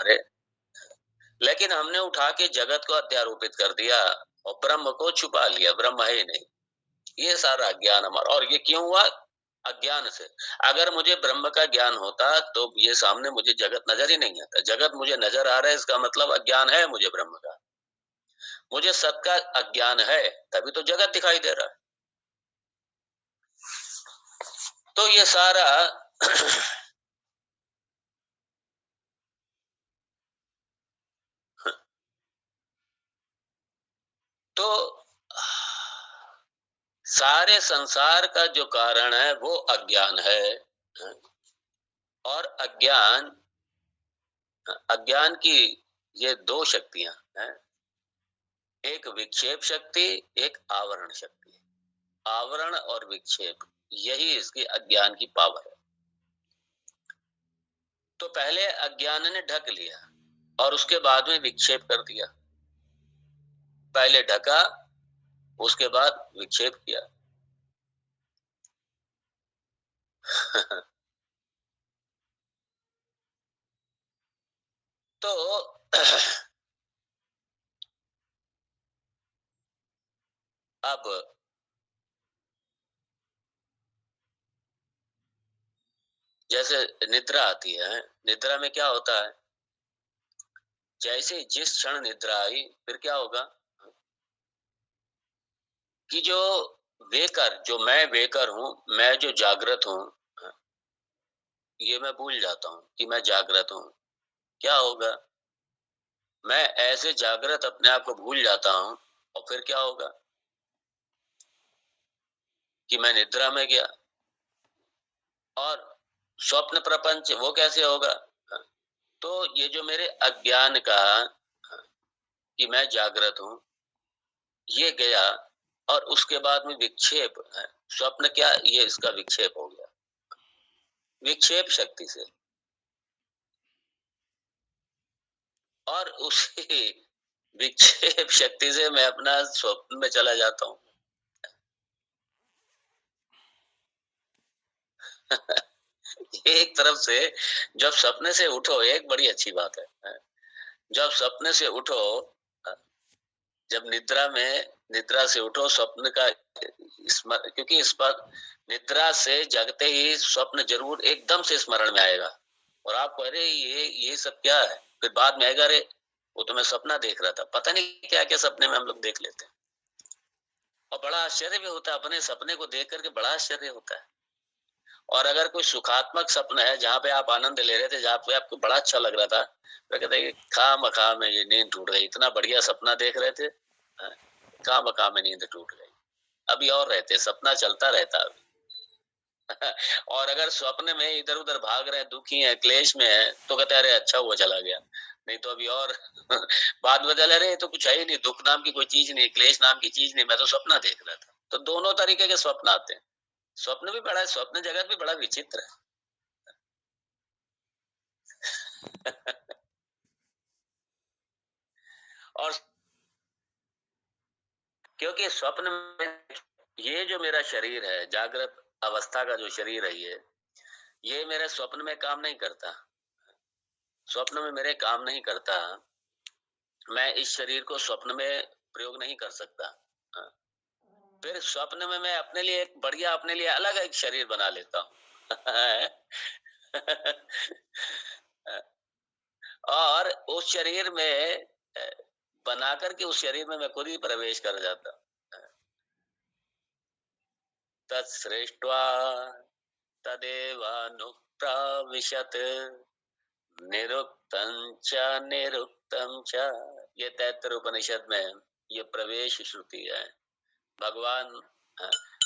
हमारे, लेकिन हमने उठा के जगत को अध्यारोपित कर दिया और ब्रह्म को छुपा लिया, ब्रह्म है ही नहीं। ये सारा अज्ञान हमारा, और ये क्यों हुआ? अज्ञान से। अगर मुझे ब्रह्म का ज्ञान होता तो ये सामने मुझे जगत नजर ही नहीं आता। जगत मुझे नजर आ रहा है, इसका मतलब अज्ञान है मुझे ब्रह्म का। मुझे सत का अज्ञान है, तभी तो जगत दिखाई दे रहा है। तो ये सारा तो सारे संसार का जो कारण है वो अज्ञान है। और अज्ञान, अज्ञान की ये दो शक्तियां हैं, एक विक्षेप शक्ति, एक आवरण शक्ति। आवरण और विक्षेप, यही इसकी अज्ञान की पावर है। तो पहले अज्ञान ने ढक लिया और उसके बाद में विक्षेप कर दिया। पहले ढका, उसके बाद विक्षेप किया। तो अब जैसे निद्रा आती है, निद्रा में क्या होता है? जैसे जिस क्षण निद्रा आई, फिर क्या होगा कि जो वेकर, जो मैं वेकर हूं, मैं जो जागृत हूं, ये मैं भूल जाता हूं कि मैं जागृत हूं। क्या होगा? मैं ऐसे जागृत अपने आप को भूल जाता हूं, और फिर क्या होगा कि मैं निद्रा में गया। और स्वप्न प्रपंच वो कैसे होगा? तो ये जो मेरे अज्ञान का कि मैं जागृत हूं, ये गया, और उसके बाद में विक्षेप है। स्वप्न क्या? ये इसका विक्षेप हो गया, विक्षेप शक्ति से। और उसी विक्षेप शक्ति से मैं अपना स्वप्न में चला जाता हूँ। एक तरफ से जब सपने से उठो, एक बड़ी अच्छी बात है। जब सपने से उठो, जब निद्रा से उठो, स्वप्न का क्योंकि इस पर निद्रा से जगते ही स्वप्न जरूर एकदम से स्मरण में आएगा, और आप कह रहे ये सब क्या है? फिर बाद में आएगा, अरे वो तो मैं सपना देख रहा था। पता नहीं क्या क्या सपने में हम लोग देख लेते हैं, और बड़ा आश्चर्य भी होता है। अपने सपने को देख करके बड़ा आश्चर्य होता है। और अगर कोई सुखात्मक सपना है जहाँ पे आप आनंद ले रहे थे, जहाँ पे आपको बड़ा अच्छा लग रहा था, तो कहते हैं खामखा में ये नींद टूट गई। इतना बढ़िया सपना देख रहे थे, खामखा में नींद टूट गई। अभी और रहते, सपना चलता रहता अभी। और अगर स्वप्न में इधर उधर भाग रहे हैं, दुखी हैं, क्लेश में है, तो कहते हैं अरे अच्छा हुआ चला गया, नहीं तो अभी और बाद में चले रहे तो कुछ है ही नहीं, दुख नाम की कोई चीज नहीं, क्लेश नाम की चीज नहीं, मैं तो सपना देख रहा था। तो दोनों तरीके के स्वप्न आते हैं। स्वप्न भी बड़ा, स्वप्न जगत भी बड़ा विचित्र है। और क्योंकि स्वप्न में ये जो मेरा शरीर है, जागृत अवस्था का जो शरीर है, ये मेरे स्वप्न में काम नहीं करता। स्वप्न में मेरे काम नहीं करता। मैं इस शरीर को स्वप्न में प्रयोग नहीं कर सकता। हाँ। फिर स्वप्न में मैं अपने लिए एक बढ़िया, अपने लिए अलग एक शरीर बना लेता हूँ। और उस शरीर में बना करके उस शरीर में मैं खुद ही प्रवेश कर जाता। तत्सृष्ट्वा तदेवानुप्राविशत् निरुक्तं च निरुक्तं च। ये तैत्तरीय उपनिषद में ये प्रवेश श्रुति है। भगवान,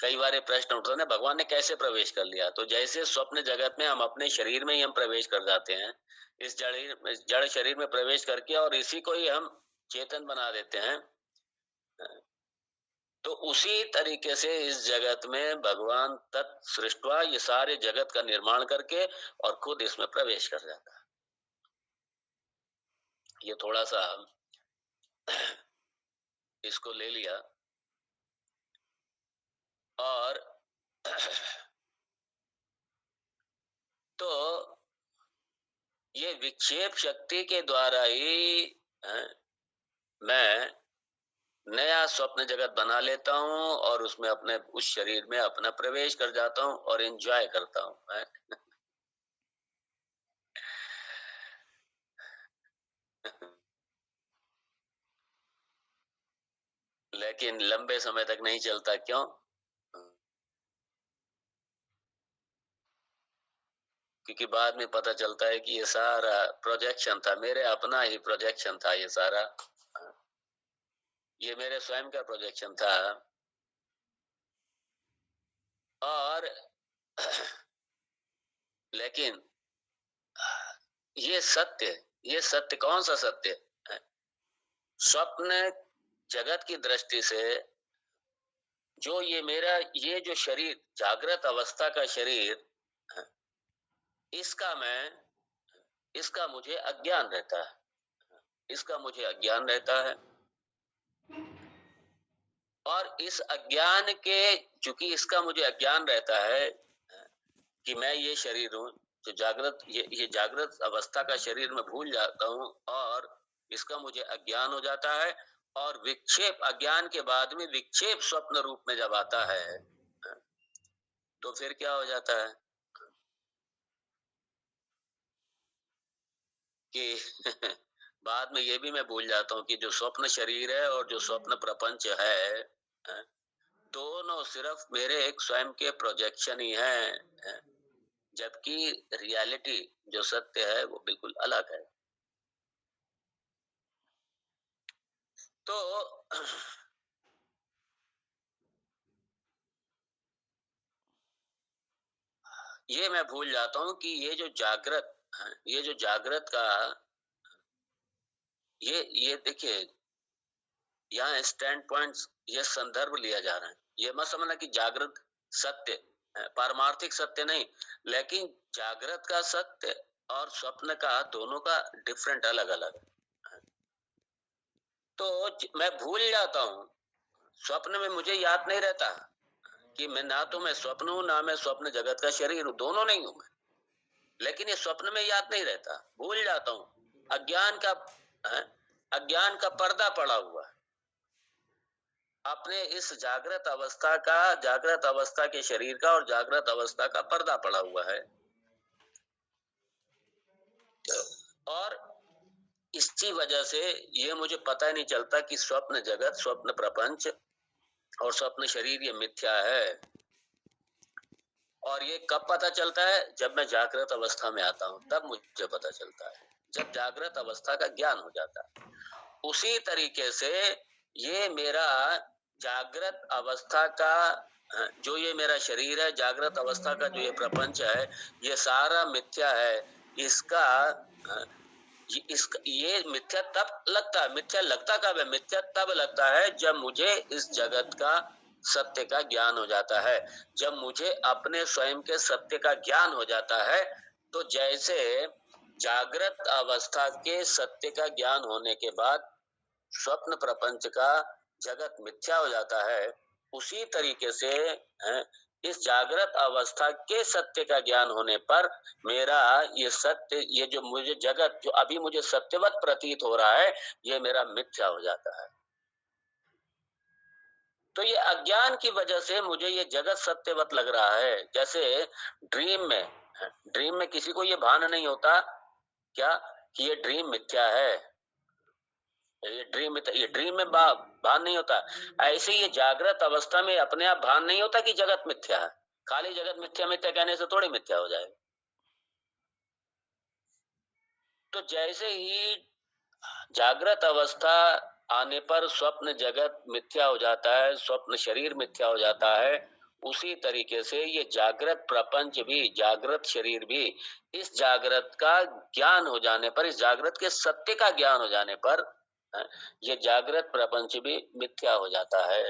कई बार ये प्रश्न उठता है ना, भगवान ने कैसे प्रवेश कर लिया? तो जैसे स्वप्न जगत में हम अपने शरीर में ही हम प्रवेश कर जाते हैं, इस जड़ शरीर में प्रवेश करके, और इसी को ही हम चेतन बना देते हैं। तो उसी तरीके से इस जगत में भगवान तत्सृष्ट्वा, ये सारे जगत का निर्माण करके और खुद इसमें प्रवेश कर जाता है। ये थोड़ा सा इसको ले लिया। और तो ये विक्षेप शक्ति के द्वारा ही मैं नया स्वप्न जगत बना लेता हूँ और उसमें अपने उस शरीर में अपना प्रवेश कर जाता हूँ और एंजॉय करता हूँ। लेकिन लंबे समय तक नहीं चलता, क्यों? क्योंकि बाद में पता चलता है कि ये सारा प्रोजेक्शन था, मेरे अपना ही प्रोजेक्शन था ये सारा। ये मेरे स्वयं का प्रोजेक्शन था। और लेकिन ये सत्य कौन सा सत्य है? स्वप्न जगत की दृष्टि से जो ये मेरा ये जो शरीर, जागृत अवस्था का शरीर, इसका मैं इसका मुझे अज्ञान रहता है। इसका मुझे अज्ञान रहता है और इस अज्ञान के, चूंकि इसका मुझे अज्ञान रहता है कि मैं ये शरीर हूँ, जो जागृत ये जागृत अवस्था का शरीर मैं भूल जाता हूँ और इसका मुझे अज्ञान हो जाता है। और विक्षेप, अज्ञान के बाद में विक्षेप स्वप्न रूप में जब आता है तो फिर क्या हो जाता है कि बाद में ये भी मैं भूल जाता हूँ कि जो स्वप्न शरीर है और जो स्वप्न प्रपंच है, दोनों सिर्फ मेरे एक स्वयं के प्रोजेक्शन ही हैं, जबकि रियलिटी जो सत्य है वो बिल्कुल अलग है। तो ये मैं भूल जाता हूँ कि ये जो जागृत का, ये देखिए, यहाँ स्टैंड पॉइंट्स, ये संदर्भ लिया जा रहा है। ये मत समझना कि जागृत सत्य है, पारमार्थिक सत्य नहीं, लेकिन जागृत का सत्य और स्वप्न का, दोनों का डिफरेंट, अलग अलग है। तो मैं भूल जाता हूँ, स्वप्न में मुझे याद नहीं रहता कि मैं, ना तो मैं स्वप्न हूँ ना मैं स्वप्न जगत का शरीर हूँ, दोनों नहीं हूँ मैं। लेकिन ये स्वप्न में याद नहीं रहता, भूल जाता हूँ। है, अज्ञान का पर्दा पड़ा हुआ है अपने इस जागृत अवस्था का, जागृत अवस्था के शरीर का, और जागृत अवस्था का पर्दा पड़ा हुआ है। और इसी वजह से ये मुझे पता ही नहीं चलता कि स्वप्न जगत, स्वप्न प्रपंच और स्वप्न शरीर ये मिथ्या है। और ये कब पता चलता है? जब मैं जागृत अवस्था में आता हूँ, तब मुझे पता चलता है, जब जागृत अवस्था का ज्ञान हो जाता है। उसी तरीके से ये मेरा जागृत अवस्था का, जो ये मेरा शरीर है, जागृत अवस्था का जो ये प्रपंच है, ये सारा मिथ्या है। इसका ये मिथ्या तब लगता है, मिथ्या लगता कब है? मिथ्या तब लगता है जब मुझे इस जगत का सत्य का ज्ञान हो जाता है। जब मुझे अपने स्वयं के सत्य का ज्ञान हो जाता है, तो जैसे जागृत अवस्था के सत्य का ज्ञान होने के बाद स्वप्न प्रपंच का जगत मिथ्या हो जाता है, उसी तरीके से इस जागृत अवस्था के सत्य का ज्ञान होने पर मेरा ये सत्य, ये जो मुझे जगत, जो अभी मुझे सत्यवत प्रतीत हो रहा है, ये मेरा मिथ्या हो जाता है। तो ये अज्ञान की वजह से मुझे ये जगत सत्यवत लग रहा है। जैसे ड्रीम में किसी को ये भान नहीं होता क्या कि ये ड्रीम मिथ्या है, ये ड्रीम में भान नहीं होता। ऐसे ये जागृत अवस्था में अपने आप भान नहीं होता कि जगत मिथ्या है। खाली जगत मिथ्या मिथ्या कहने से थोड़ी मिथ्या हो जाएगा। तो जैसे ही जागृत अवस्था आने पर स्वप्न जगत मिथ्या हो जाता है, स्वप्न शरीर मिथ्या हो जाता है, उसी तरीके से ये जागृत प्रपंच भी, जागृत शरीर भी, इस जागृत का ज्ञान हो जाने पर, इस जागृत के सत्य का ज्ञान हो जाने पर, ये जागृत प्रपंच भी मिथ्या हो जाता है।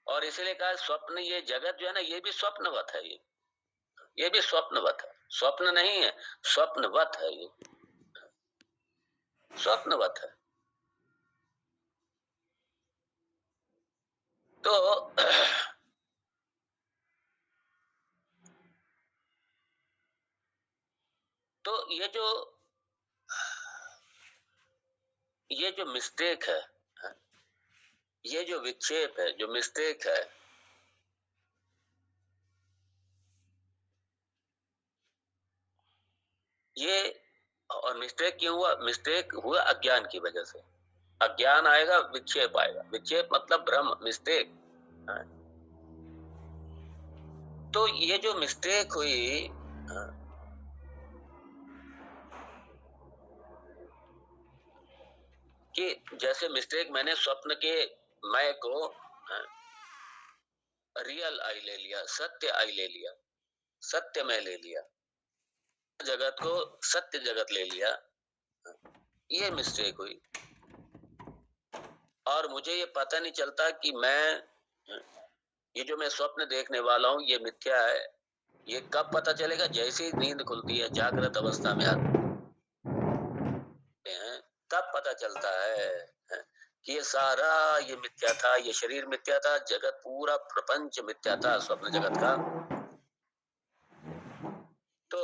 और इसीलिए कहा स्वप्न, ये जगत जो है ना, ये भी स्वप्नवत है। ये भी स्वप्नवत है, स्वप्न नहीं है, स्वप्नवत है, ये स्वप्नवत है। तो तो ये जो मिस्टेक है, ये जो विक्षेप है, जो मिस्टेक है, ये और मिस्टेक क्यों हुआ? मिस्टेक हुआ अज्ञान की वजह से। अज्ञान आएगा, विक्षेप आएगा। विक्षेप मतलब भ्रम, मिस्टेक। तो ये जो मिस्टेक हुई, कि जैसे मिस्टेक, मैंने स्वप्न के मैं को रियल आई ले लिया, सत्य आई ले लिया, सत्य मैं ले लिया, जगत को सत्य जगत ले लिया, ये मिस्टेक हुई। और मुझे ये पता नहीं चलता कि ये जो मैं स्वप्न देखने वाला हूँ ये मिथ्या है। ये कब पता चलेगा? जैसे ही नींद खुलती है, जागृत अवस्था में आते हैं, तब पता चलता है कि ये सारा ये मिथ्या था, ये शरीर मिथ्या था, जगत पूरा प्रपंच मिथ्या था, स्वप्न जगत का। तो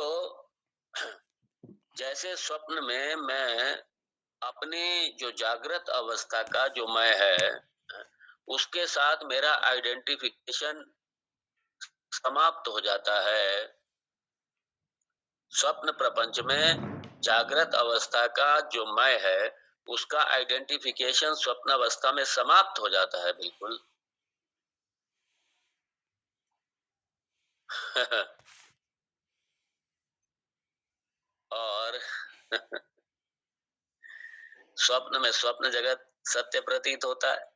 जैसे स्वप्न में मैं अपने जो जागृत अवस्था का जो मैं है, उसके साथ मेरा आइडेंटिफिकेशन समाप्त हो जाता है। स्वप्न प्रपंच में जागृत अवस्था का जो मैं है, उसका आइडेंटिफिकेशन स्वप्न अवस्था में समाप्त हो जाता है, बिल्कुल। और स्वप्न में स्वप्न जगत सत्य प्रतीत होता है।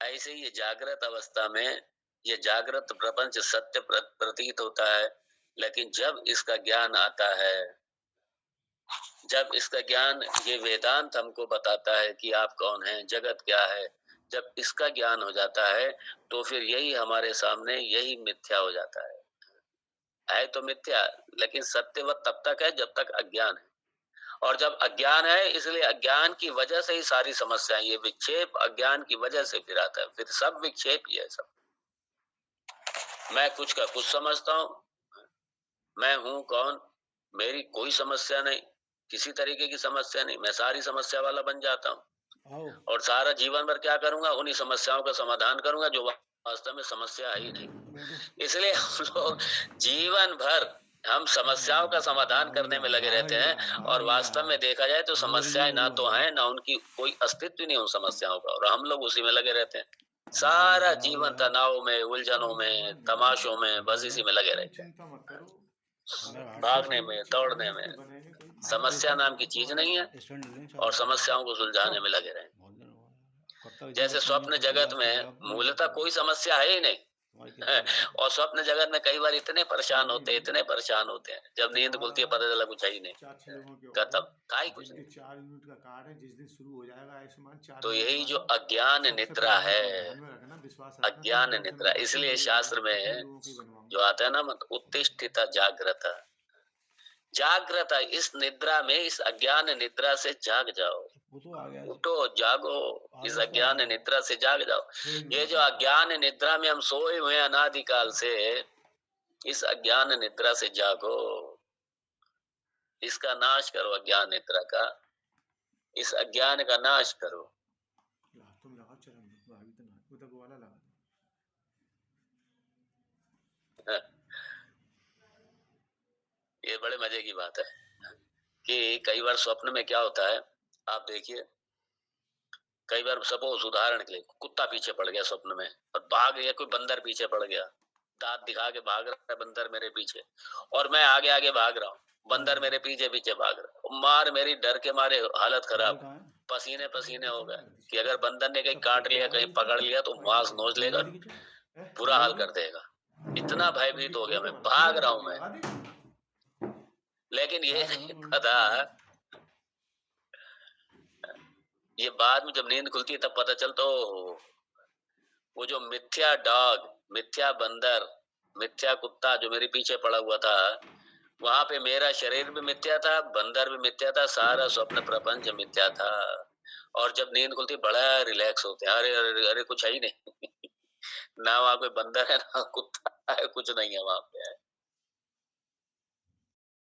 ऐसे ही ये जागृत अवस्था में ये जागृत प्रपंच सत्य प्रतीत होता है। लेकिन जब इसका ज्ञान आता है, जब इसका ज्ञान, ये वेदांत हमको बताता है कि आप कौन हैं, जगत क्या है, जब इसका ज्ञान हो जाता है तो फिर यही हमारे सामने, यही मिथ्या हो जाता है तो मिथ्या, लेकिन सत्यवत तब तक है जब तक अज्ञान है। और जब अज्ञान है, इसलिए अज्ञान की वजह से ही सारी समस्याएं, ये विक्षेप अज्ञान की वजह से फिर आता है, फिर सब विक्षेप ही है सब। मैं कुछ का कुछ समझता हूँ, मैं हूँ कौन, मेरी कोई समस्या नहीं, किसी तरीके की समस्या नहीं, मैं सारी समस्या वाला बन जाता हूँ। और सारा जीवन भर क्या करूंगा? उन्हीं समस्याओं का समाधान करूंगा जो वास्तव में समस्या है ही नहीं। इसलिए हम लोग जीवन भर हम समस्याओं का समाधान करने में लगे रहते हैं, और वास्तव में देखा जाए तो समस्याएं ना तो हैं, ना उनकी कोई अस्तित्व नहीं उन समस्याओं का, और हम लोग उसी में लगे रहते हैं। सारा जीवन तनाव में, उलझनों में, तमाशों में, बस इसी में लगे रहते हैं, भागने में, दौड़ने में। समस्या नाम की चीज नहीं है, और समस्याओं को सुलझाने में लगे रहे। जैसे स्वप्न जगत में मूलतः कोई समस्या है ही नहीं, और स्वप्न जगत में कई बार इतने परेशान होते हैं, जब नींद खुलती है पता चला कुछ है ही नहीं, खत्म, था ही कुछ नहीं। 4 यूनिट का कार्य है, जिस दिन शुरू हो जाएगा आयुष्मान 4 तो यूनिट यही जो बाद अज्ञान सबसे निद्रा पहले है, ध्यान में रखना, विश्वास रखना कि अज्ञान इम्पोर्टेंट निद्रा, पर्सन इसलिए मेरे शास्त्र अपने में लोगों की बनवाऊंगा। जो आता है ना, मत उत्तिष्ठित जागृत, जागृत, इस निद्रा में, इस अज्ञान निद्रा से जाग जाओ, उठो, जागो, इस अज्ञान निद्रा से जाग जाओ। ये जो अज्ञान निद्रा में हम सोए हुए हैं अनादिकाल से, इस अज्ञान निद्रा से जागो, इसका नाश करो, अज्ञान निद्रा का, इस अज्ञान का नाश करो। तुम लगाओ चरम, अभी तो ना उधर वाला लगा दो। ये बड़े मजे की बात है कि कई बार स्वप्न में क्या होता है, आप देखिए, कई बार सपोज उदाहरण के लिए कुत्ता पीछे पड़ गया स्वप्न में, और भाग गया, कोई बंदर पीछे पड़ गया, दांत दिखा के भाग रहा है बंदर मेरे पीछे, और मैं आगे आगे भाग रहा हूँ, बंदर मेरे पीछे पीछे भाग रहा है, मार मेरी डर के मारे हालत खराब, पसीने पसीने हो गए कि अगर बंदर ने कहीं काट लिया, कहीं पकड़ लिया तो मांस नोच लेगा, बुरा हाल कर देगा। इतना भयभीत हो गया, मैं भाग रहा हूं मैं, लेकिन ये नहीं पता, ये बाद में जब नींद खुलती है तब पता चलता, वो जो मिथ्या डॉग, मिथ्या बंदर, मिथ्या कुत्ता जो मेरे पीछे पड़ा हुआ था, वहां पे मेरा शरीर भी मिथ्या था, बंदर भी मिथ्या था, सारा स्वप्न प्रपंच मिथ्या था। और जब नींद खुलती बड़ा रिलैक्स होते हैं, अरे अरे अरे कुछ है ही नहीं। ना वहां कोई बंदर है, ना कुत्ता है, कुछ नहीं है वहां पे।